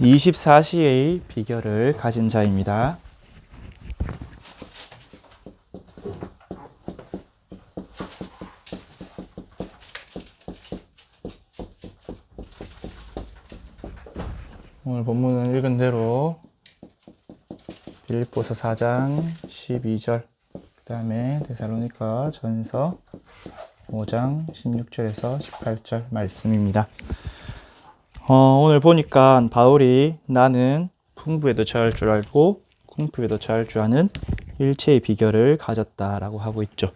24시의 비결을 가진 자입니다. 오늘 본문은 읽은 대로 빌립보서 4장 12절, 그 다음에 데살로니가 전서 5장 16절에서 18절 말씀입니다. 오늘 보니까 바울이 나는 풍부에도 처할 줄 알고 궁핍에도 처할 줄 아는 일체의 비결을 가졌다라고 하고 있죠.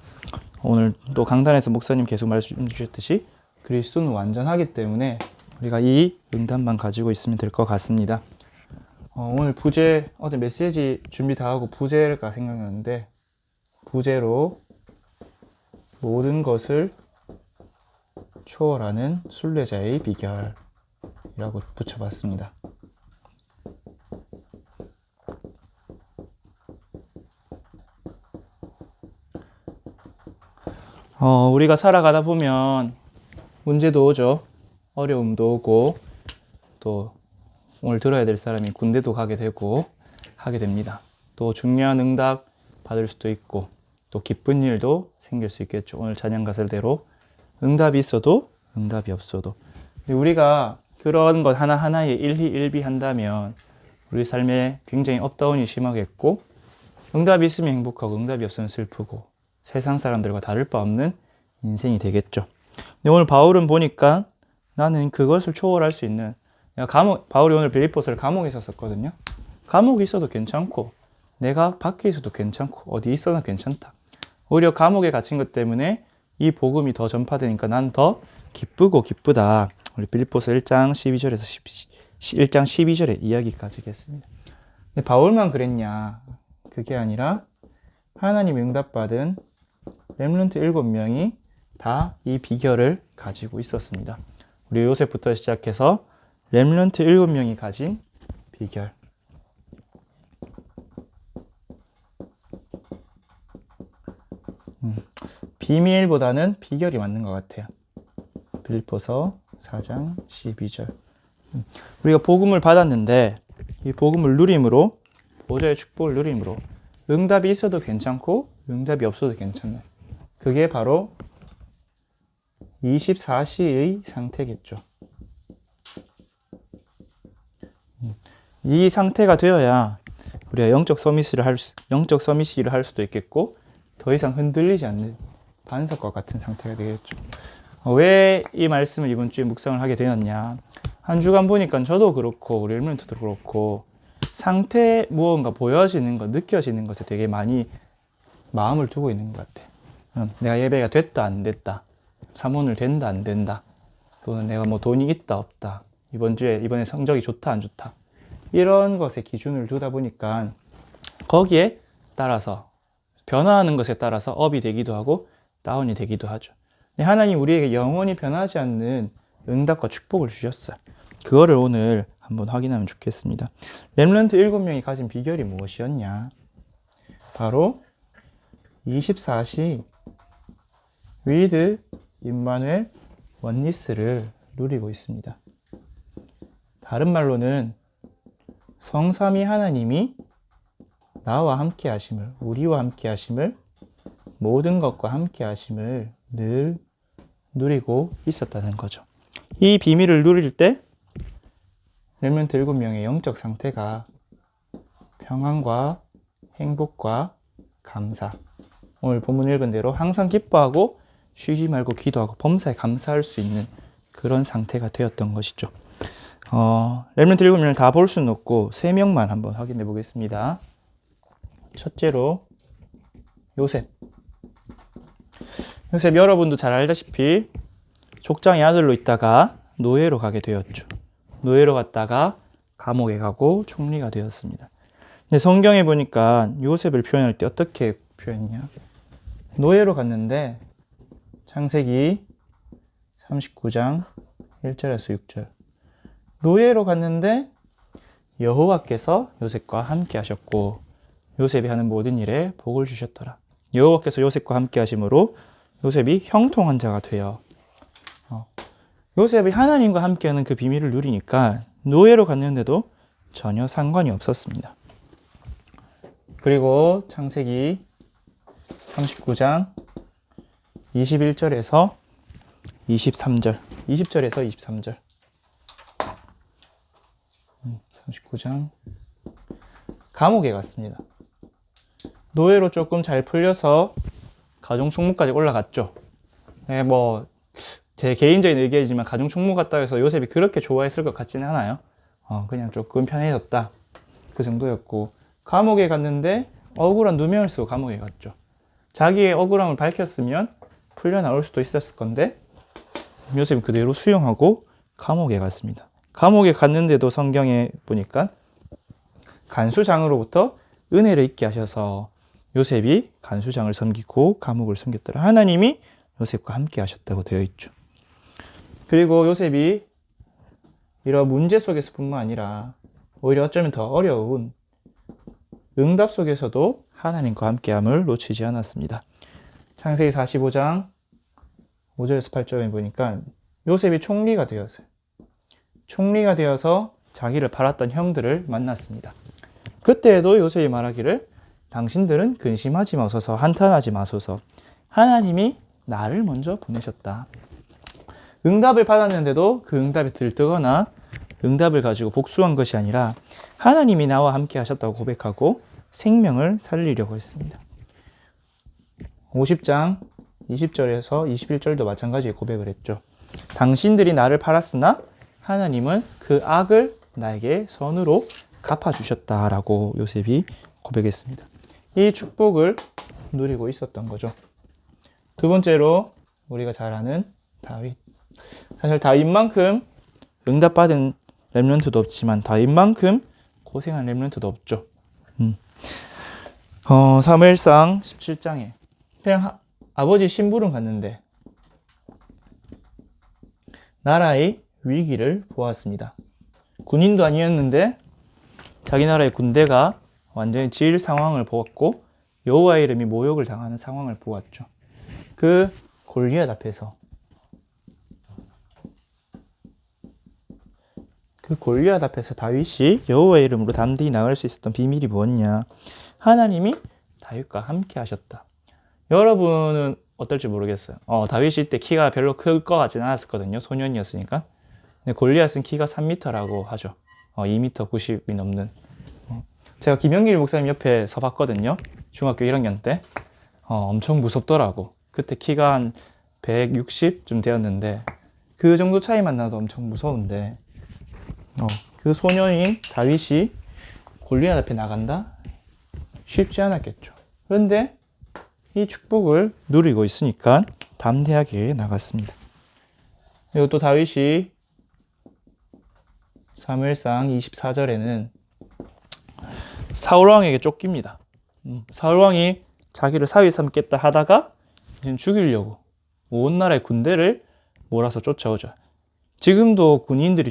오늘 또 강단에서 목사님 계속 말씀 주셨듯이 그리스도는 완전하기 때문에 우리가 이 응답만 가지고 있으면 될 것 같습니다. 오늘 부제, 어제 메시지 준비 다 하고 부제가 생각나는데, 부제로 모든 것을 초월하는 순례자의 비결이라고 붙여봤습니다. 우리가 살아가다 보면 문제도 오죠. 어려움도 오고, 또 오늘 들어야 될 사람이 군대도 가게 되고 하게 됩니다. 또 중요한 응답 받을 수도 있고, 또 기쁜 일도 생길 수 있겠죠. 오늘 찬양 가설대로 응답이 있어도 응답이 없어도 우리가 그런 것 하나하나에 일희일비한다면 우리 삶에 굉장히 업다운이 심하겠고, 응답이 있으면 행복하고 응답이 없으면 슬프고 세상 사람들과 다를 바 없는 인생이 되겠죠. 근데 오늘 바울은 보니까 나는 그것을 초월할 수 있는, 바울이 오늘 빌립보서를 감옥에 있었거든요. 감옥에 있어도 괜찮고 내가 밖에 있어도 괜찮고 어디 있어도 괜찮다. 오히려 감옥에 갇힌 것 때문에 이 복음이 더 전파되니까 난 더 기쁘고 기쁘다. 우리 빌립보서 1장 12절에서 1장 12절의 이야기까지 했습니다. 근데 바울만 그랬냐? 그게 아니라 하나님의 응답받은 렘넌트 7명이 다 이 비결을 가지고 있었습니다. 우리 요셉부터 시작해서 렘넌트 7명이 가진 비결. 비밀보다는 비결이 맞는 것 같아요. 빌립보서 4장 12절. 우리가 복음을 받았는데 이 복음을 누림으로, 보좌의 축복을 누림으로 응답이 있어도 괜찮고 응답이 없어도 괜찮아요. 그게 바로 24시의 상태겠죠. 이 상태가 되어야 우리가 영적 서밋을 할 수도 있겠고, 더 이상 흔들리지 않는 반석과 같은 상태가 되겠죠. 왜 이 말씀을 이번 주에 묵상을 하게 되었냐? 한 주간 보니까 저도 그렇고 우리 렘넌트도 그렇고 상태, 무언가 보여지는 것, 느껴지는 것에 되게 많이 마음을 두고 있는 것 같아요. 내가 예배가 됐다 안 됐다, 사모를 된다 안 된다, 또는 내가 뭐 돈이 있다 없다, 이번에 성적이 좋다 안 좋다, 이런 것에 기준을 두다 보니까 거기에 따라서 변화하는 것에 따라서 업이 되기도 하고 다운이 되기도 하죠. 하나님 우리에게 영원히 변하지 않는 응답과 축복을 주셨어요. 그거를 오늘 한번 확인하면 좋겠습니다. 렘넌트 7명이 가진 비결이 무엇이었냐? 바로 24시 with 임마누엘 원니스를 누리고 있습니다. 다른 말로는 성삼위 하나님이 나와 함께 하심을, 우리와 함께 하심을, 모든 것과 함께 하심을 늘 누리고 있었다는 거죠. 이 비밀을 누릴 때 렘넌트 7명의 영적 상태가 평안과 행복과 감사, 오늘 본문 읽은 대로 항상 기뻐하고 쉬지 말고 기도하고 범사에 감사할 수 있는 그런 상태가 되었던 것이죠. 렘넌트 7명을 다 볼 수는 없고 3명만 한번 확인해 보겠습니다. 첫째로 요셉. 여러분도 잘 알다시피 족장의 아들로 있다가 노예로 가게 되었죠. 노예로 갔다가 감옥에 가고 총리가 되었습니다. 근데 성경에 보니까 요셉을 표현할 때 어떻게 표현했냐? 노예로 갔는데 창세기 39장 1절에서 6절. 노예로 갔는데 여호와께서 요셉과 함께 하셨고 요셉이 하는 모든 일에 복을 주셨더라. 여호와께서 요셉과 함께 하심으로 요셉이 형통한 자가 되어, 요셉이 하나님과 함께하는 그 비밀을 누리니까 노예로 갔는데도 전혀 상관이 없었습니다. 그리고 창세기 39장 21절에서 23절, 20절에서 23절. 39장. 감옥에 갔습니다. 노예로 조금 잘 풀려서 가정 충무까지 올라갔죠. 네, 제 개인적인 의견이지만 가정 충무 갔다 해서 요셉이 그렇게 좋아했을 것 같지는 않아요. 그냥 조금 편해졌다. 그 정도였고, 감옥에 갔는데 억울한 누명을 쓰고 감옥에 갔죠. 자기의 억울함을 밝혔으면 풀려 나올 수도 있었을 건데 요셉은 그대로 수용하고 감옥에 갔습니다. 감옥에 갔는데도 성경에 보니까 간수장으로부터 은혜를 잊게 하셔서 요셉이 간수장을 섬기고 감옥을 섬겼더라. 하나님이 요셉과 함께 하셨다고 되어 있죠. 그리고 요셉이 이런 문제 속에서뿐만 아니라 오히려 어쩌면 더 어려운 응답 속에서도 하나님과 함께함을 놓치지 않았습니다. 창세기 45장 5절에서 8절에 보니까 요셉이 총리가 되었어요. 총리가 되어서 자기를 팔았던 형들을 만났습니다. 그때에도 요셉이 말하기를 당신들은 근심하지 마소서, 한탄하지 마소서. 하나님이 나를 먼저 보내셨다. 응답을 받았는데도 그 응답에 들뜨거나 응답을 가지고 복수한 것이 아니라 하나님이 나와 함께 하셨다고 고백하고 생명을 살리려고 했습니다. 50장 20절에서 21절도 마찬가지의 고백을 했죠. 당신들이 나를 팔았으나 하나님은 그 악을 나에게 선으로 갚아주셨다라고 요셉이 고백했습니다. 이 축복을 누리고 있었던 거죠. 두 번째로 우리가 잘 아는 다윗. 사실 다윗만큼 응답받은 렘넌트도 없지만 다윗만큼 고생한 렘넌트도 없죠. 사무엘상 17장에 그냥 아버지 심부름 갔는데 나라의 위기를 보았습니다. 군인도 아니었는데 자기 나라의 군대가 완전히 질 상황을 보았고 여호와의 이름이 모욕을 당하는 상황을 보았죠. 그 골리앗 앞에서 다윗이 여호와의 이름으로 담대히 나갈 수 있었던 비밀이 무엇냐? 하나님이 다윗과 함께 하셨다. 여러분은 어떨지 모르겠어요. 다윗이 이때 키가 별로 클 것 같지는 않았거든요. 소년이었으니까. 근데 골리앗은 키가 3m라고 하죠. 2m 90이 넘는. 제가 김영길 목사님 옆에 서 봤거든요. 중학교 1학년 때. 엄청 무섭더라고. 그때 키가 한 160쯤 되었는데 그 정도 차이만 나도 엄청 무서운데 그 소년인 다윗이 골리앗 앞에 나간다? 쉽지 않았겠죠. 그런데 이 축복을 누리고 있으니까 담대하게 나갔습니다. 그리고 또 다윗이 사무엘상 24절에는 사울왕에게 쫓깁니다. 사울왕이 자기를 사위 삼겠다 하다가 이제 죽이려고 온 나라의 군대를 몰아서 쫓아오죠. 지금도 군인들이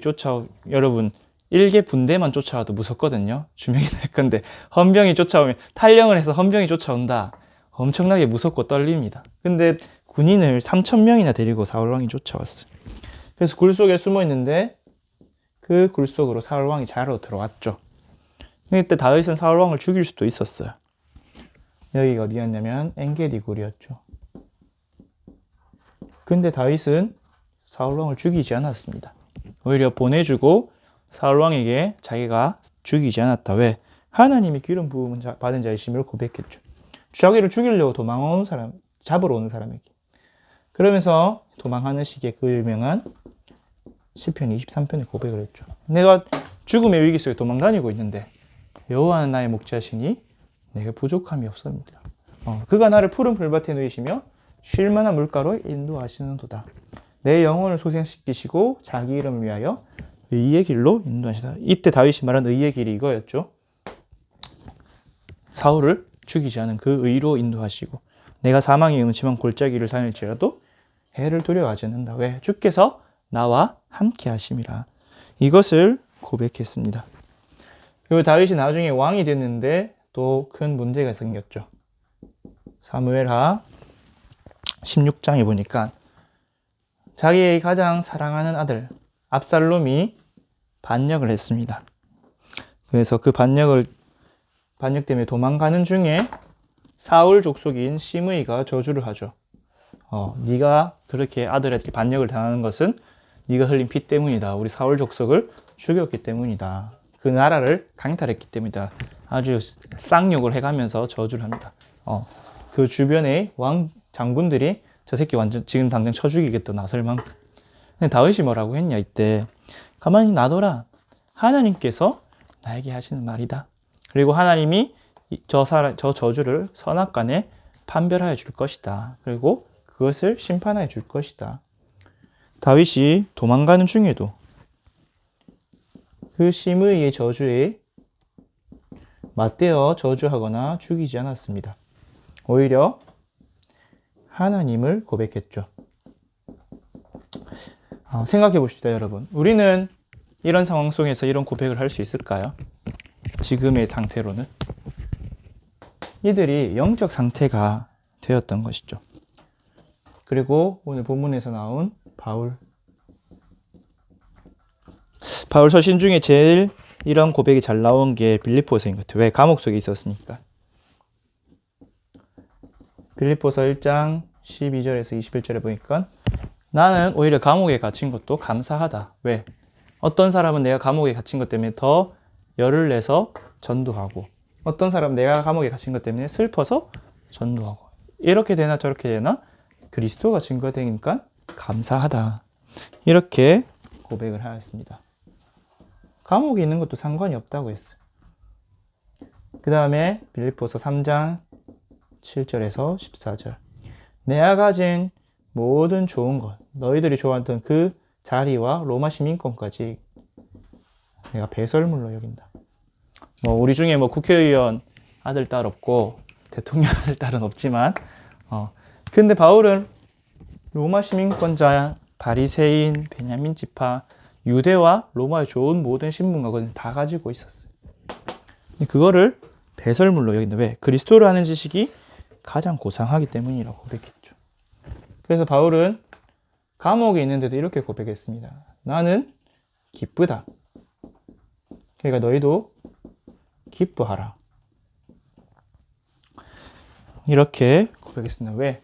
여러분 일개 분대만 쫓아와도 무섭거든요. 주명이 날 건데 헌병이 쫓아오면 탈영을 해서 헌병이 쫓아온다. 엄청나게 무섭고 떨립니다. 근데 군인을 3,000명이나 데리고 사울왕이 쫓아왔어요. 그래서 굴 속에 숨어 있는데 그 굴 속으로 사울왕이 자러 들어왔죠. 그때 다윗은 사울왕을 죽일 수도 있었어요. 여기가 어디였냐면 엔게디 굴이었죠. 근데 다윗은 사울왕을 죽이지 않았습니다. 오히려 보내주고 사울왕에게 자기가 죽이지 않았다. 왜? 하나님이 기름 부음 받은 자이심을 고백했죠. 자기를 죽이려고 잡으러 오는 사람에게. 그러면서 도망하는 식의 그 유명한 시편 23편의 고백을 했죠. 내가 죽음의 위기 속에 도망다니고 있는데 여호와는 나의 목자시니 내게 부족함이 없습니다. 그가 나를 푸른 풀밭에 누이시며 쉴 만한 물가로 인도하시는도다. 내 영혼을 소생시키시고 자기 이름을 위하여 의의 길로 인도하시다. 이때 다윗이 말한 의의 길이 이거였죠. 사울을 죽이지 않은 그 의로 인도하시고 내가 사망의 음침한 골짜기를 다닐지라도 해를 두려워하지 않는다. 왜? 주께서 나와 함께 하심이라. 이것을 고백했습니다. 그리고 다윗이 나중에 왕이 됐는데 또 큰 문제가 생겼죠. 사무엘하 16장에 보니까 자기의 가장 사랑하는 아들 압살롬이 반역을 했습니다. 그래서 그 반역 때문에 도망가는 중에 사울 족속인 시므이가 저주를 하죠. 네가 그렇게 아들에게 반역을 당하는 것은 네가 흘린 피 때문이다. 우리 사울 족속을 죽였기 때문이다. 그 나라를 강탈했기 때문이다. 아주 쌍욕을 해가면서 저주를 합니다. 그 주변의 왕 장군들이 저 새끼 완전 지금 당장 쳐 죽이겠다 나설 만큼. 근데 다윗이 뭐라고 했냐 이때 가만히 놔둬라. 하나님께서 나에게 하시는 말이다. 그리고 하나님이 저 저주를 선악간에 판별하여 줄 것이다. 그리고 그것을 심판하여 줄 것이다. 다윗이 도망가는 중에도 그 시므이의 저주에 맞대어 저주하거나 죽이지 않았습니다. 오히려 하나님을 고백했죠. 생각해 봅시다, 여러분. 우리는 이런 상황 속에서 이런 고백을 할 수 있을까요? 지금의 상태로는. 이들이 영적 상태가 되었던 것이죠. 그리고 오늘 본문에서 나온 바울 서신 중에 제일 이런 고백이 잘 나온 게 빌립보서인 것 같아요. 왜? 감옥 속에 있었으니까. 빌립보서 1장 12절에서 21절에 보니까 나는 오히려 감옥에 갇힌 것도 감사하다. 왜? 어떤 사람은 내가 감옥에 갇힌 것 때문에 더 열을 내서 전도하고, 어떤 사람은 내가 감옥에 갇힌 것 때문에 슬퍼서 전도하고, 이렇게 되나 저렇게 되나 그리스도가 증거되니까 감사하다. 이렇게 고백을 하였습니다. 감옥에 있는 것도 상관이 없다고 했어요. 그 다음에 빌립보서 3장 7절에서 14절. 내가 가진 모든 좋은 것, 너희들이 좋아하던 그 자리와 로마 시민권까지 내가 배설물로 여긴다. 우리 중에 국회의원 아들, 딸 없고 대통령 아들, 딸은 없지만 근데 바울은 로마 시민권자, 바리새인, 베냐민 지파, 유대와 로마의 좋은 모든 신분과 그것을 다 가지고 있었어요. 그거를 배설물로 여긴다. 왜? 그리스도를 아는 지식이 가장 고상하기 때문이라고 고백했죠. 그래서 바울은 감옥에 있는데도 이렇게 고백했습니다. 나는 기쁘다. 그러니까 너희도 기뻐하라. 이렇게 고백했습니다. 왜?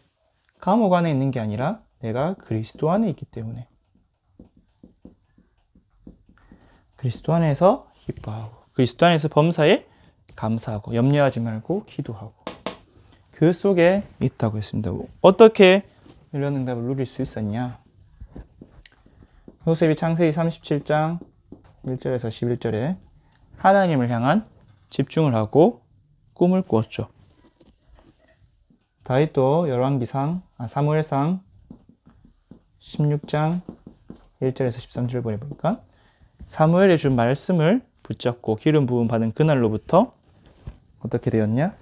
감옥 안에 있는 게 아니라 내가 그리스도 안에 있기 때문에. 그리스도 안에서 기뻐하고, 그리스도 안에서 범사에 감사하고, 염려하지 말고 기도하고, 그 속에 있다고 했습니다. 어떻게 이런 응답을 누릴 수 있었냐? 요셉이 창세기 37장 1절에서 11절에 하나님을 향한 집중을 하고 꿈을 꾸었죠. 다윗도 열왕기상, 사무엘상 16장 1절에서 13절 보니까 사무엘이 준 말씀을 붙잡고 기름 부음 받은 그날로부터 어떻게 되었냐?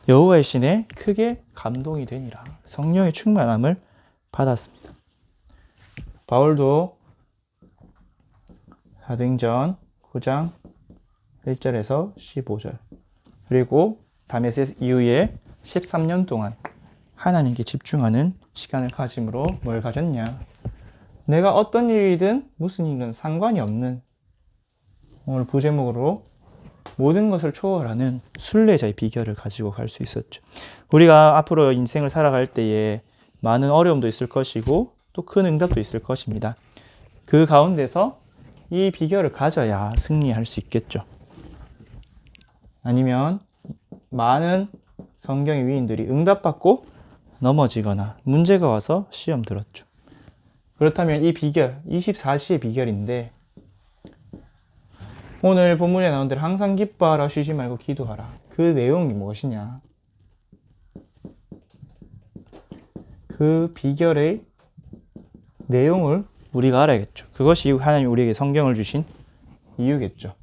여호와의 신에 크게 감동이 되니라. 성령의 충만함을 받았습니다. 바울도 사도행전 9장 1절에서 15절 그리고 다메섹 이후에 13년 동안 하나님께 집중하는 시간을 가짐으로 뭘 가졌냐? 내가 어떤 일이든 무슨 일이든 상관이 없는, 오늘 부제목으로 모든 것을 초월하는 순례자의 비결을 가지고 갈 수 있었죠. 우리가 앞으로 인생을 살아갈 때에 많은 어려움도 있을 것이고 또 큰 응답도 있을 것입니다. 그 가운데서 이 비결을 가져야 승리할 수 있겠죠. 아니면 많은 성경의 위인들이 응답받고 넘어지거나 문제가 와서 시험 들었죠. 그렇다면 이 비결, 24시의 비결인데 오늘 본문에 나온 대로 항상 기뻐하라, 쉬지 말고 기도하라. 그 내용이 무엇이냐? 그 비결의 내용을 우리가 알아야겠죠. 그것이 하나님 우리에게 성경을 주신 이유겠죠.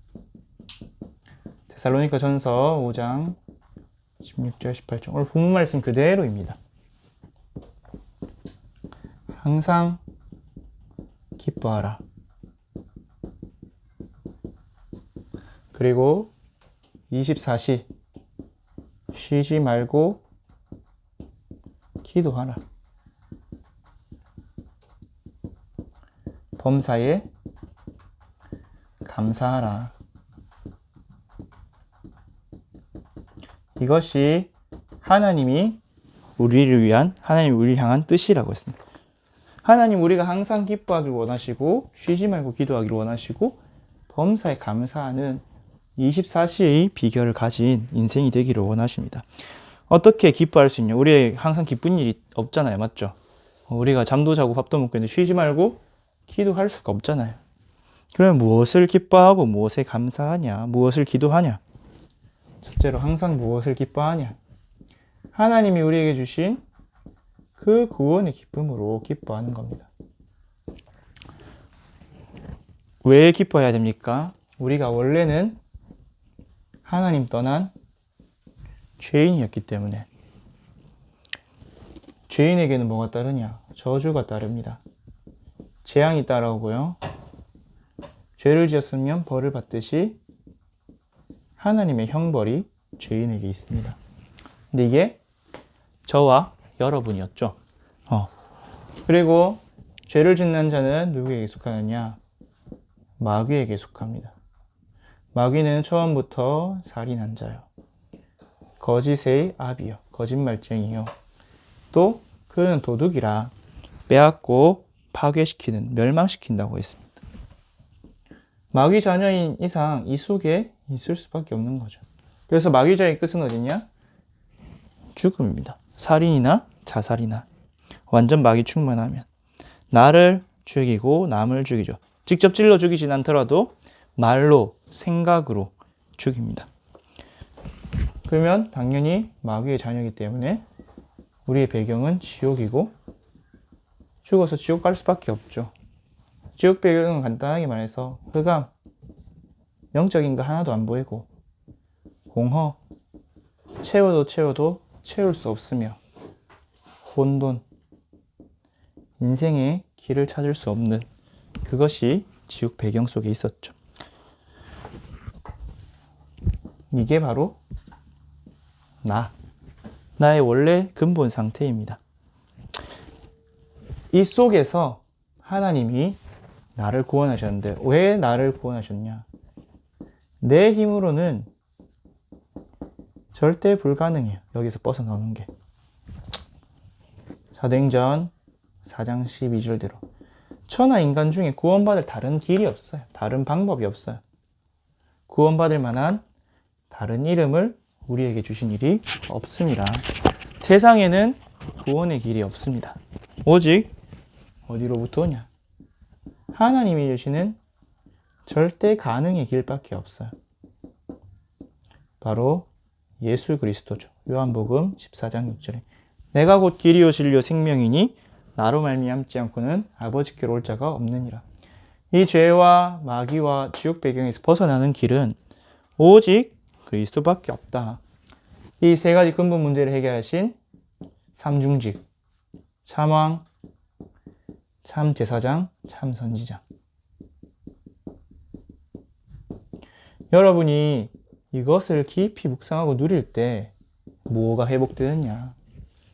데살로니가 전서 5장 16절 18절 오늘 본문 말씀 그대로입니다. 항상 기뻐하라. 그리고 24시 쉬지 말고 기도하라. 범사에 감사하라. 이것이 하나님이 우리를 위한, 하나님 우리를 향한 뜻이라고 했습니다. 하나님 우리가 항상 기뻐하기를 원하시고 쉬지 말고 기도하기를 원하시고 범사에 감사하는 24시의 비결을 가진 인생이 되기를 원하십니다. 어떻게 기뻐할 수 있냐? 우리 항상 기쁜 일이 없잖아요. 맞죠? 우리가 잠도 자고 밥도 먹고 있는데 쉬지 말고 기도할 수가 없잖아요. 그러면 무엇을 기뻐하고 무엇에 감사하냐? 무엇을 기도하냐? 첫째로 항상 무엇을 기뻐하냐? 하나님이 우리에게 주신 그 구원의 기쁨으로 기뻐하는 겁니다. 왜 기뻐해야 됩니까? 우리가 원래는 하나님 떠난 죄인이었기 때문에. 죄인에게는 뭐가 따르냐? 저주가 따릅니다. 재앙이 따라오고요. 죄를 지었으면 벌을 받듯이 하나님의 형벌이 죄인에게 있습니다. 근데 이게 저와 여러분이었죠. 그리고 죄를 짓는 자는 누구에게 속하느냐? 마귀에게 속합니다. 마귀는 처음부터 살인한 자요. 거짓의 아비요. 거짓말쟁이요. 또 그는 도둑이라 빼앗고 파괴시키는, 멸망시킨다고 했습니다. 마귀 자녀인 이상 이 속에 있을 수밖에 없는 거죠. 그래서 마귀자의 끝은 어디냐? 죽음입니다. 살인이나 자살이나 완전 마귀 충만하면 나를 죽이고 남을 죽이죠. 직접 찔러 죽이진 않더라도 말로, 생각으로 죽입니다. 그러면 당연히 마귀의 자녀이기 때문에 우리의 배경은 지옥이고 죽어서 지옥 갈 수밖에 없죠. 지옥 배경은 간단하게 말해서 흑암, 영적인 거 하나도 안 보이고 공허, 채워도 채울 수 없으며 혼돈, 인생의 길을 찾을 수 없는 그것이 지옥 배경 속에 있었죠. 이게 바로 나의 원래 근본 상태입니다. 이 속에서 하나님이 나를 구원하셨는데 왜 나를 구원하셨냐? 내 힘으로는 절대 불가능해요. 여기서 벗어나오는 게. 사도행전 4장 12절대로 천하 인간 중에 구원받을 다른 길이 없어요. 다른 방법이 없어요. 구원받을 만한 다른 이름을 우리에게 주신 일이 없습니다. 세상에는 구원의 길이 없습니다. 오직 어디로부터 오냐? 하나님이 주시는 절대 가능의 길밖에 없어요. 바로 예수 그리스도죠. 요한복음 14장 6절에 내가 곧 길이요 진리요 생명이니 나로 말미암지 않고는 아버지께로 올 자가 없느니라. 이 죄와 마귀와 지옥 배경에서 벗어나는 길은 오직 그리스도밖에 없다. 이 세 가지 근본 문제를 해결하신 삼중직, 참왕, 참제사장, 참선지자. 여러분이 이것을 깊이 묵상하고 누릴 때 뭐가 회복되느냐?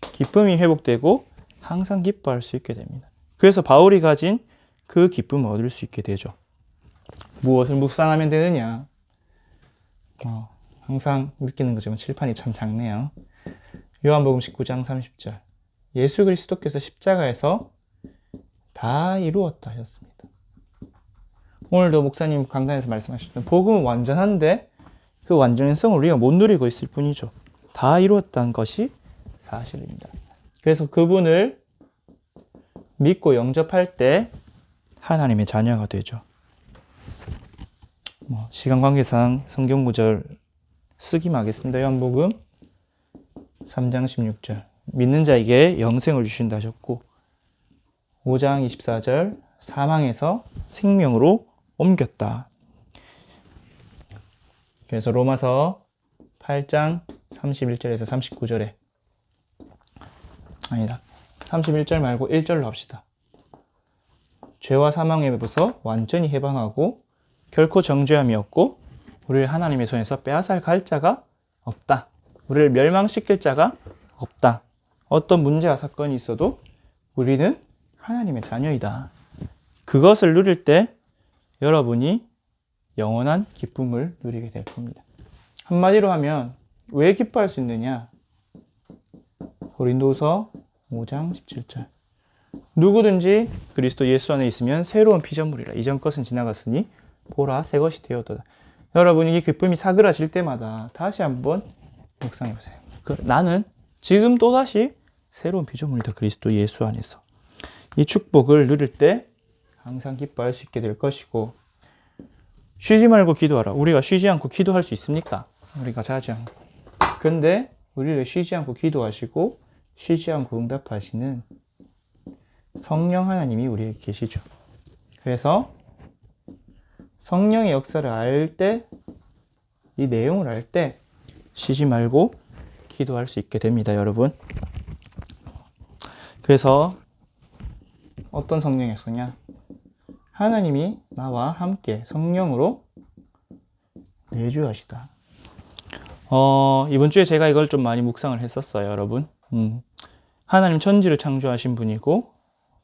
기쁨이 회복되고 항상 기뻐할 수 있게 됩니다. 그래서 바울이 가진 그 기쁨을 얻을 수 있게 되죠. 무엇을 묵상하면 되느냐? 항상 느끼는 거지만 칠판이 참 작네요. 요한복음 19장 30절 예수 그리스도께서 십자가에서 다 이루었다 하셨습니다. 오늘도 목사님 강단에서 말씀하셨던 복음은 완전한데 그 완전성을 우리가 못 누리고 있을 뿐이죠. 다 이루었다는 것이 사실입니다. 그래서 그분을 믿고 영접할 때 하나님의 자녀가 되죠. 시간 관계상 성경 구절 쓰기만 하겠습니다. 요한복음 3장 16절 믿는 자에게 영생을 주신다 하셨고 5장 24절 사망에서 생명으로 옮겼다. 그래서 로마서 8장 31절에서 39절에 아니다. 31절 말고 1절로 합시다. 죄와 사망에로부터 완전히 해방하고 결코 정죄함이 없고 우리를 하나님의 손에서 빼앗아 갈 자가 없다. 우리를 멸망시킬 자가 없다. 어떤 문제와 사건이 있어도 우리는 하나님의 자녀이다. 그것을 누릴 때 여러분이 영원한 기쁨을 누리게 될 겁니다. 한마디로 하면 왜 기뻐할 수 있느냐? 고린도서 5장 17절. 누구든지 그리스도 예수 안에 있으면 새로운 피조물이라. 이전 것은 지나갔으니 보라 새 것이 되었도다. 여러분, 이 기쁨이 사그라질 때마다 다시 한번 묵상해 보세요. 나는 지금 또다시 새로운 피조물이다. 그리스도 예수 안에서. 이 축복을 누릴 때 항상 기뻐할 수 있게 될 것이고, 쉬지 말고 기도하라. 우리가 쉬지 않고 기도할 수 있습니까? 우리가 자지 않고. 근데 우리를 쉬지 않고 기도하시고 쉬지 않고 응답하시는 성령 하나님이 우리에게 계시죠. 그래서 성령의 역사를 알 때, 이 내용을 알 때 쉬지 말고 기도할 수 있게 됩니다, 여러분. 그래서 어떤 성령의 역사냐? 하나님이 나와 함께 성령으로 내주하시다. 이번 주에 제가 이걸 좀 많이 묵상을 했었어요, 여러분. 하나님 천지를 창조하신 분이고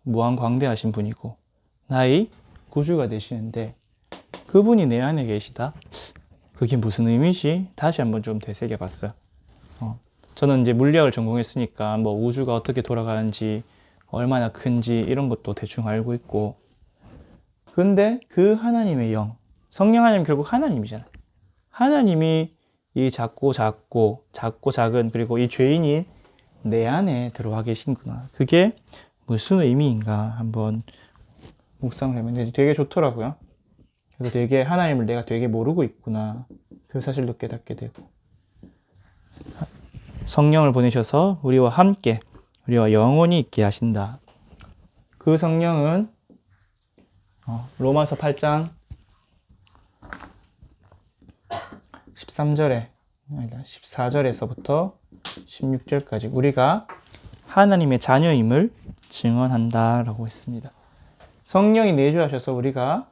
무한 광대하신 분이고 나의 구주가 되시는데 그분이 내 안에 계시다. 그게 무슨 의미지? 다시 한번 좀 되새겨 봤어요. 저는 이제 물리학을 전공했으니까 뭐 우주가 어떻게 돌아가는지 얼마나 큰지 이런 것도 대충 알고 있고, 근데 그 하나님의 영, 성령 하나님 결국 하나님이잖아요. 하나님이 이 작고 작은 그리고 이 죄인이 내 안에 들어와 계신구나. 그게 무슨 의미인가 한번 묵상을 해보면 되게 좋더라고요. 그래서 되게 하나님을 내가 되게 모르고 있구나. 그 사실도 깨닫게 되고, 성령을 보내셔서 우리와 함께 우리와 영원히 있게 하신다. 그 성령은 로마서 8장 13절에 14절에서부터 16절까지 우리가 하나님의 자녀임을 증언한다라고 했습니다. 성령이 내주하셔서 우리가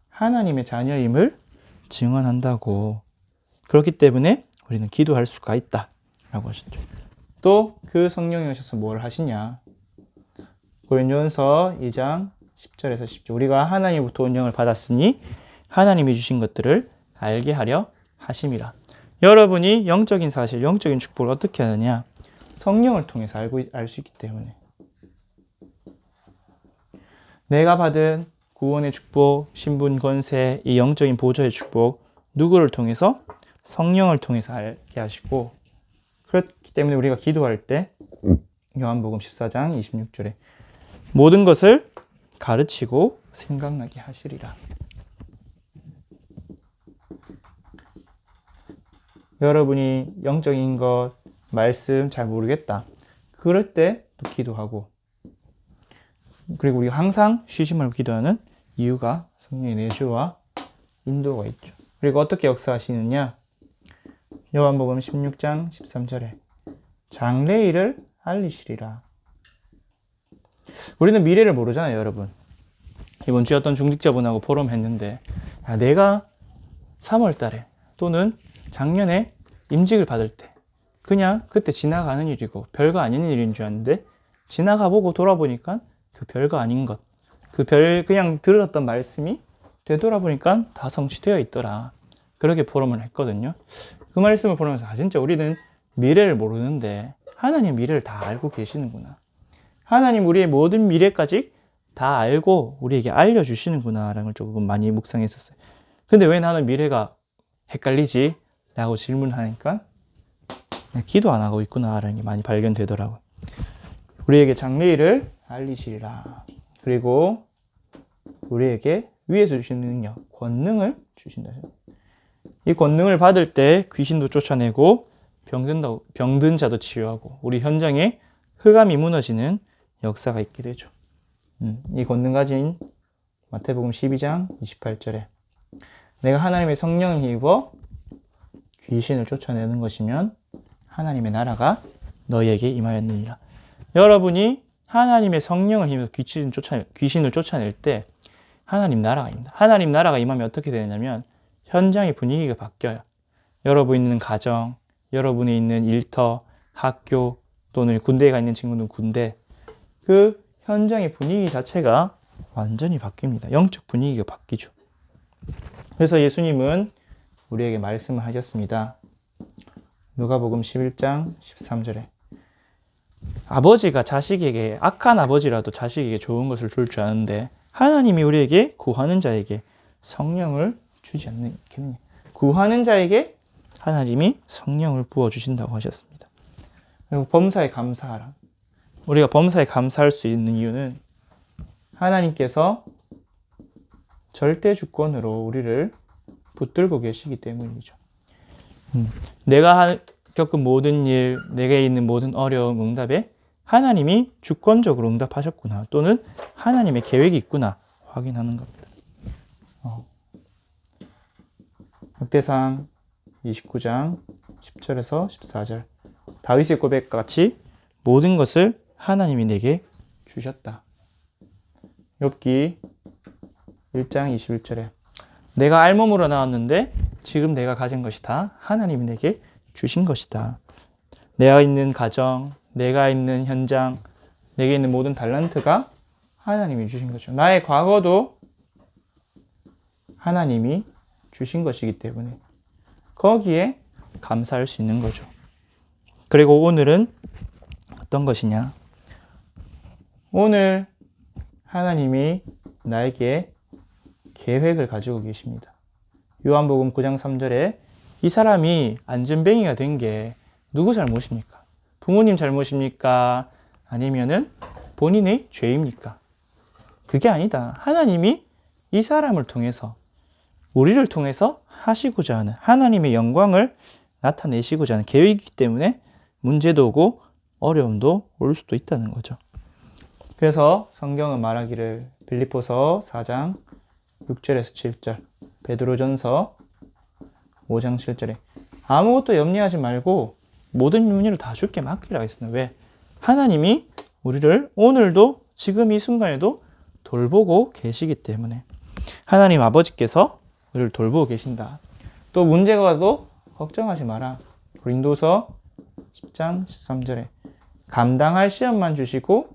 하나님의 자녀임을 증언한다고. 그렇기 때문에 우리는 기도할 수가 있다라고 하셨죠. 또 그 성령이 오셔서 뭘 하시냐? 고린도전서 2장 10절에서 10절. 우리가 하나님부터 온영을 받았으니 하나님이 주신 것들을 알게 하려 하심이라. 여러분이 영적인 사실, 영적인 축복을 어떻게 하느냐? 성령을 통해서 알 수 있기 때문에. 내가 받은 구원의 축복, 신분, 권세, 이 영적인 보좌의 축복, 누구를 통해서? 성령을 통해서 알게 하시고, 그렇기 때문에 우리가 기도할 때 요한복음 14장 26절에 모든 것을 가르치고 생각나게 하시리라. 여러분이 영적인 것, 말씀 잘 모르겠다. 그럴 때 또 기도하고, 그리고 우리가 항상 쉬지 말고 기도하는 이유가 성령의 내주와 인도가 있죠. 그리고 어떻게 역사하시느냐? 요한복음 16장 13절에 장래일을 알리시리라. 우리는 미래를 모르잖아요, 여러분. 이번 주에 어떤 중직자분하고 포럼 했는데, 내가 3월 달에 또는 작년에 임직을 받을 때 그냥 그때 지나가는 일이고 별거 아닌 일인 줄 알았는데, 지나가 보고 돌아보니까 그 별거 아닌 것, 그냥 들었던 말씀이 되돌아보니까 다 성취되어 있더라. 그렇게 포럼을 했거든요. 그 말씀을 보면서 진짜 우리는 미래를 모르는데 하나님 미래를 다 알고 계시는구나. 하나님 우리의 모든 미래까지 다 알고 우리에게 알려주시는구나 라는 걸 조금 많이 묵상했었어요. 근데 왜 나는 미래가 헷갈리지? 라고 질문하니까 기도 안 하고 있구나 라는 게 많이 발견되더라고요. 우리에게 장래일을 알리시리라. 그리고 우리에게 위에서 주시는 능력, 권능을 주신다. 이 권능을 받을 때 귀신도 쫓아내고 병든 자도 치유하고 우리 현장에 흑암이 무너지는 역사가 있게 되죠. 이 권능 가진 마태복음 12장 28절에 내가 하나님의 성령을 힘입어 귀신을 쫓아내는 것이면 하나님의 나라가 너희에게 임하였느니라. 여러분이 하나님의 성령을 힘입어 귀신을 쫓아낼 때 하나님 나라가 임합니다. 하나님 나라가 임하면 어떻게 되냐면 현장의 분위기가 바뀌어요. 여러분이 있는 가정, 여러분이 있는 일터, 학교 또는 군대에 가 있는 친구는 군대, 그 현장의 분위기 자체가 완전히 바뀝니다. 영적 분위기가 바뀌죠. 그래서 예수님은 우리에게 말씀을 하셨습니다. 누가복음 11장 13절에 아버지가 자식에게 악한 아버지라도 자식에게 좋은 것을 줄 줄 아는데 하나님이 우리에게 구하는 자에게 성령을 주지 않겠느냐. 구하는 자에게 하나님이 성령을 부어주신다고 하셨습니다. 그리고 범사에 감사하라. 우리가 범사에 감사할 수 있는 이유는 하나님께서 절대 주권으로 우리를 붙들고 계시기 때문이죠. 내가 겪은 모든 일, 내게 있는 모든 어려움, 응답에 하나님이 주권적으로 응답하셨구나, 또는 하나님의 계획이 있구나 확인하는 겁니다. 역대상 29장 10절에서 14절 다윗의 고백과 같이 모든 것을 하나님이 내게 주셨다. 욥기 1장 21절에 내가 알몸으로 나왔는데 지금 내가 가진 것이 다 하나님이 내게 주신 것이다. 내가 있는 가정, 내가 있는 현장, 내게 있는 모든 달란트가 하나님이 주신 거죠. 나의 과거도 하나님이 주신 것이기 때문에 거기에 감사할 수 있는 거죠. 그리고 오늘은 어떤 것이냐? 오늘 하나님이 나에게 계획을 가지고 계십니다. 요한복음 9장 3절에 이 사람이 안전뱅이가 된 게 누구 잘못입니까? 부모님 잘못입니까? 아니면은 본인의 죄입니까? 그게 아니다. 하나님이 이 사람을 통해서, 우리를 통해서 하시고자 하는 하나님의 영광을 나타내시고자 하는 계획이기 때문에 문제도 오고 어려움도 올 수도 있다는 거죠. 그래서 성경은 말하기를 빌립보서 4장 6절에서 7절, 베드로전서 5장 7절에 아무것도 염려하지 말고 모든 염려를 다 주께 맡기라고 했습니다. 왜? 하나님이 우리를 오늘도 지금 이 순간에도 돌보고 계시기 때문에 하나님 아버지께서 우리를 돌보고 계신다. 또 문제가 와도 걱정하지 마라. 고린도서 10장 13절에 감당할 시험만 주시고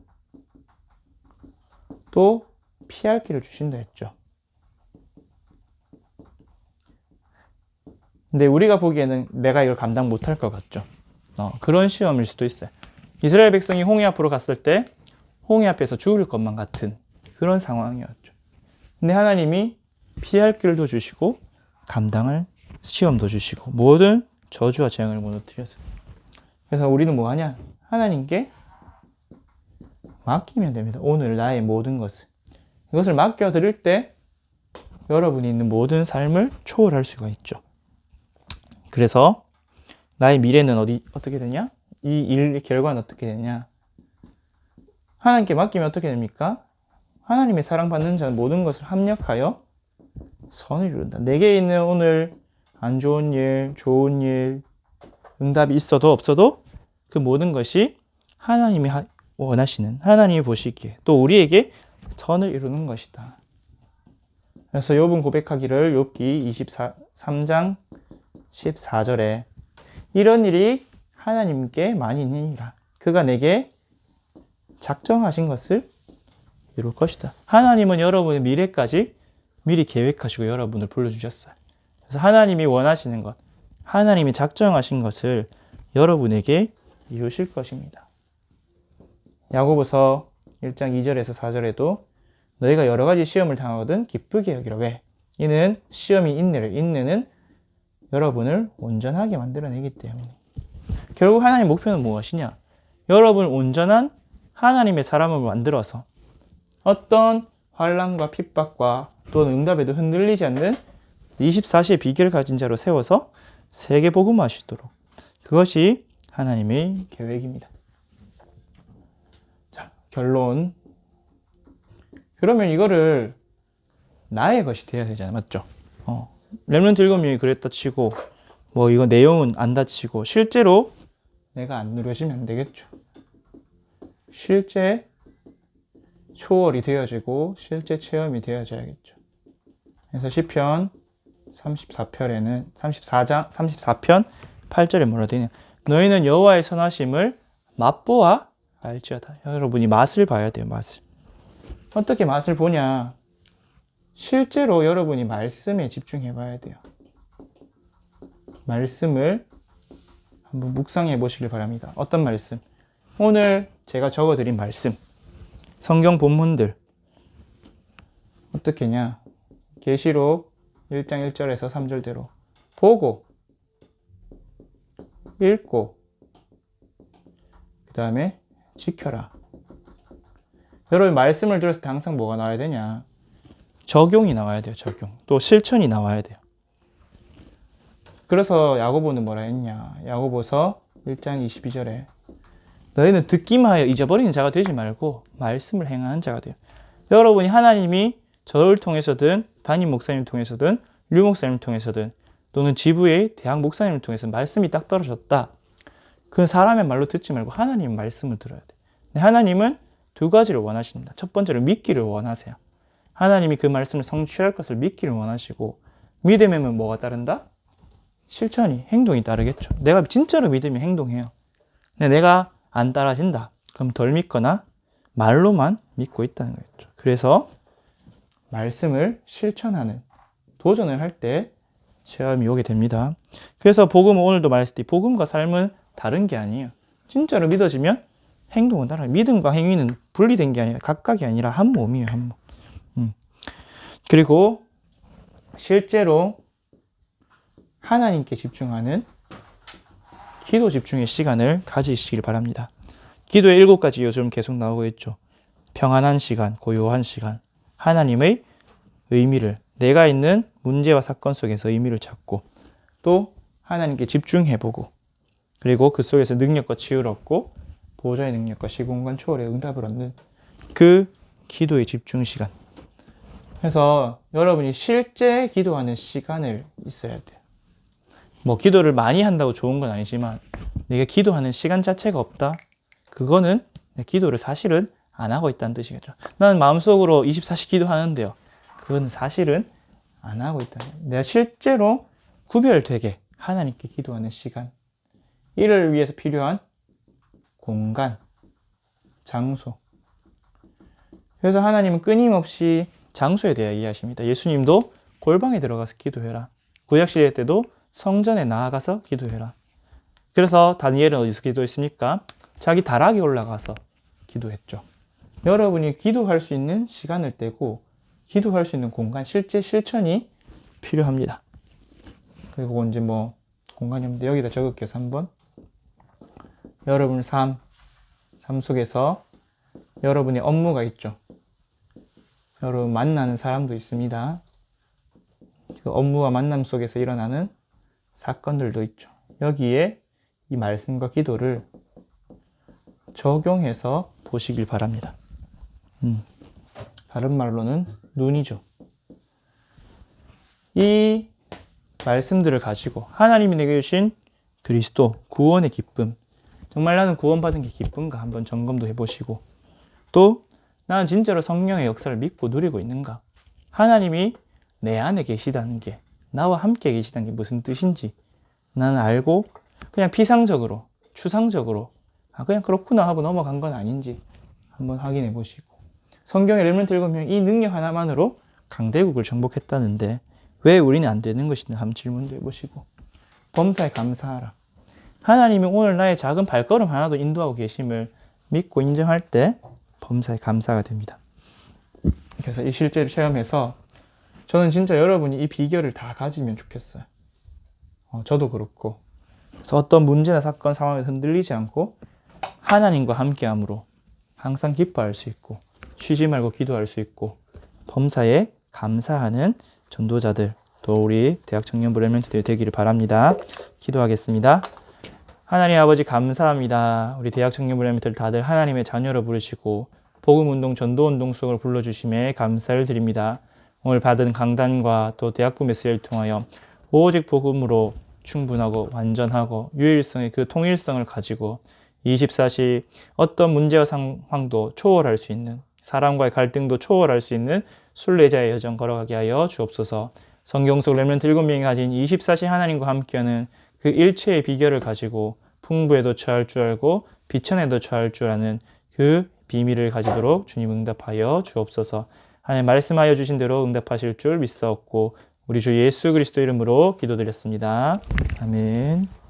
또 피할 길을 주신다 했죠. 근데 우리가 보기에는 내가 이걸 감당 못할 것 같죠. 그런 시험일 수도 있어요. 이스라엘 백성이 홍해 앞으로 갔을 때 홍해 앞에서 죽을 것만 같은 그런 상황이었죠. 근데 하나님이 피할 길도 주시고 감당할 시험도 주시고 모든 저주와 재앙을 무너뜨렸어요. 그래서 우리는 뭐 하냐? 하나님께 맡기면 됩니다. 오늘 나의 모든 것을. 이것을 맡겨드릴 때 여러분이 있는 모든 삶을 초월할 수가 있죠. 그래서 나의 미래는 어떻게 되냐? 이 일 결과는 어떻게 되냐? 하나님께 맡기면 어떻게 됩니까? 하나님의 사랑받는 자는 모든 것을 합력하여 선을 이룬다. 내게 있는 오늘 안 좋은 일, 좋은 일, 응답이 있어도 없어도 그 모든 것이 하나님이 원하시는, 하나님이 보시기에 또 우리에게 선을 이루는 것이다. 그래서 욥은 고백하기를 욥기 23장 14절에 이런 일이 하나님께 많이 있느니라. 그가 내게 작정하신 것을 이룰 것이다. 하나님은 여러분의 미래까지 미리 계획하시고 여러분을 불러주셨어요. 그래서 하나님이 원하시는 것, 하나님이 작정하신 것을 여러분에게 이루실 것입니다. 야고보서 1장 2절에서 4절에도 너희가 여러 가지 시험을 당하거든 기쁘게 여기라. 왜? 이는 시험이 인내는 여러분을 온전하게 만들어내기 때문에. 결국 하나님의 목표는 무엇이냐? 여러분 온전한 하나님의 사람을 만들어서 어떤 환난과 핍박과 또는 응답에도 흔들리지 않는 24시의 비결을 가진 자로 세워서 세계 복음화하시도록, 그것이 하나님의 계획입니다. 자, 결론. 그러면 이거를 나의 것이 돼야 되잖아요. 맞죠? 렘넌트 7명이 그랬다 치고 뭐 이거 내용은 안 다치고 실제로 내가 안 누려지면 안 되겠죠. 실제 초월이 되어지고 실제 체험이 되어져야겠죠. 그래서 시편 34편 8절에 뭐라 되냐? 너희는 여호와의 선하심을 맛보아 알지어다. 여러분이 맛을 봐야 돼요. 맛을. 어떻게 맛을 보냐? 실제로 여러분이 말씀에 집중해 봐야 돼요. 말씀을 한번 묵상해 보시길 바랍니다. 어떤 말씀? 오늘 제가 적어드린 말씀, 성경 본문들 어떻게냐? 계시록 1장 1절에서 3절대로 보고 읽고 그 다음에 지켜라. 여러분 말씀을 들었을 때 항상 뭐가 나와야 되냐? 적용이 나와야 돼요. 적용. 또 실천이 나와야 돼요. 그래서 야고보는 뭐라 했냐? 야고보서 1장 22절에 너희는 듣기만 하여 잊어버리는 자가 되지 말고 말씀을 행하는 자가 돼요. 여러분이 하나님이 저를 통해서든 담임 목사님을 통해서든 류 목사님을 통해서든 또는 지부의 대학 목사님을 통해서 말씀이 딱 떨어졌다. 그 사람의 말로 듣지 말고 하나님 말씀을 들어야 돼. 하나님은 두 가지를 원하십니다. 첫 번째로 믿기를 원하세요. 하나님이 그 말씀을 성취할 것을 믿기를 원하시고 믿음에는 뭐가 따른다? 실천이, 행동이 따르겠죠. 내가 진짜로 믿으면 행동해요. 근데 내가 안 따라진다. 그럼 덜 믿거나 말로만 믿고 있다는 거겠죠. 그래서 말씀을 실천하는 도전을 할 때 체험이 오게 됩니다. 그래서 복음은 오늘도 말했듯이 복음과 삶은 다른 게 아니에요. 진짜로 믿어지면 행동은 따라요. 믿음과 행위는 분리된 게 아니라 각각이 아니라 한 몸이에요. 한 몸. 그리고 실제로 하나님께 집중하는 기도 집중의 시간을 가지시길 바랍니다. 기도의 7가지 요즘 계속 나오고 있죠. 평안한 시간, 고요한 시간, 하나님의 의미를, 내가 있는 문제와 사건 속에서 의미를 찾고 또 하나님께 집중해보고 그리고 그 속에서 능력과 치유를 얻고 보좌의 능력과 시공간 초월의 응답을 얻는 그 기도의 집중 시간. 그래서 여러분이 실제 기도하는 시간을 있어야 돼요. 뭐 기도를 많이 한다고 좋은 건 아니지만 내가 기도하는 시간 자체가 없다? 그거는 내 기도를 사실은 안 하고 있다는 뜻이겠죠. 나는 마음속으로 24시 기도하는데요. 그건 사실은 안 하고 있다. 내가 실제로 구별되게 하나님께 기도하는 시간, 이를 위해서 필요한 공간, 장소. 그래서 하나님은 끊임없이 장소에 대해 이야기하십니다. 예수님도 골방에 들어가서 기도해라. 구약시대 때도 성전에 나아가서 기도해라. 그래서 다니엘은 어디서 기도했습니까? 자기 다락에 올라가서 기도했죠. 여러분이 기도할 수 있는 시간을 떼고 기도할 수 있는 공간, 실제 실천이 필요합니다. 그리고 언제 뭐 공간이 없는데 여기다 적을게요. 3번. 여러분 삶 속에서 여러분의 업무가 있죠. 여러분 만나는 사람도 있습니다. 그 업무와 만남 속에서 일어나는 사건들도 있죠. 여기에 이 말씀과 기도를 적용해서 보시길 바랍니다. 다른 말로는 눈이죠. 이 말씀들을 가지고 하나님이 내게 주신 그리스도 구원의 기쁨, 정말 나는 구원받은 게 기쁜가 한번 점검도 해보시고 또 나는 진짜로 성령의 역사를 믿고 누리고 있는가, 하나님이 내 안에 계시다는 게, 나와 함께 계시다는 게 무슨 뜻인지 나는 알고 그냥 피상적으로 추상적으로 그냥 그렇구나 하고 넘어간 건 아닌지 한번 확인해 보시고, 성경의 렘넌트 읽으면 이 능력 하나만으로 강대국을 정복했다는데 왜 우리는 안 되는 것이냐 한번 질문도 해보시고, 범사에 감사하라. 하나님이 오늘 나의 작은 발걸음 하나도 인도하고 계심을 믿고 인정할 때 범사에 감사가 됩니다. 그래서 이 실제로 체험해서 저는 진짜 여러분이 이 비결을 다 가지면 좋겠어요. 저도 그렇고. 그래서 어떤 문제나 사건 상황에 흔들리지 않고 하나님과 함께함으로 항상 기뻐할 수 있고 쉬지 말고 기도할 수 있고 범사에 감사하는 전도자들, 또 우리 대학 청년부 렘넌트들이 되기를 바랍니다. 기도하겠습니다. 하나님 아버지 감사합니다. 우리 대학 청년부 렘넌트들 다들 하나님의 자녀로 부르시고 복음운동, 전도운동 속으로 불러주심에 감사를 드립니다. 오늘 받은 강단과 또 대학부 메시지를 통하여 오직 복음으로 충분하고 완전하고 유일성의 그 통일성을 가지고 24시 어떤 문제와 상황도 초월할 수 있는, 사람과의 갈등도 초월할 수 있는 순례자의 여정 걸어가게 하여 주옵소서. 성경 속 렘넌트 7명이 가진 24시 하나님과 함께하는 그 일체의 비결을 가지고 풍부에도 처할 줄 알고 비천에도 처할 줄 아는 그 비밀을 가지도록 주님 응답하여 주옵소서. 하나님 말씀하여 주신 대로 응답하실 줄 믿사옵고 우리 주 예수 그리스도 이름으로 기도드렸습니다. 아멘.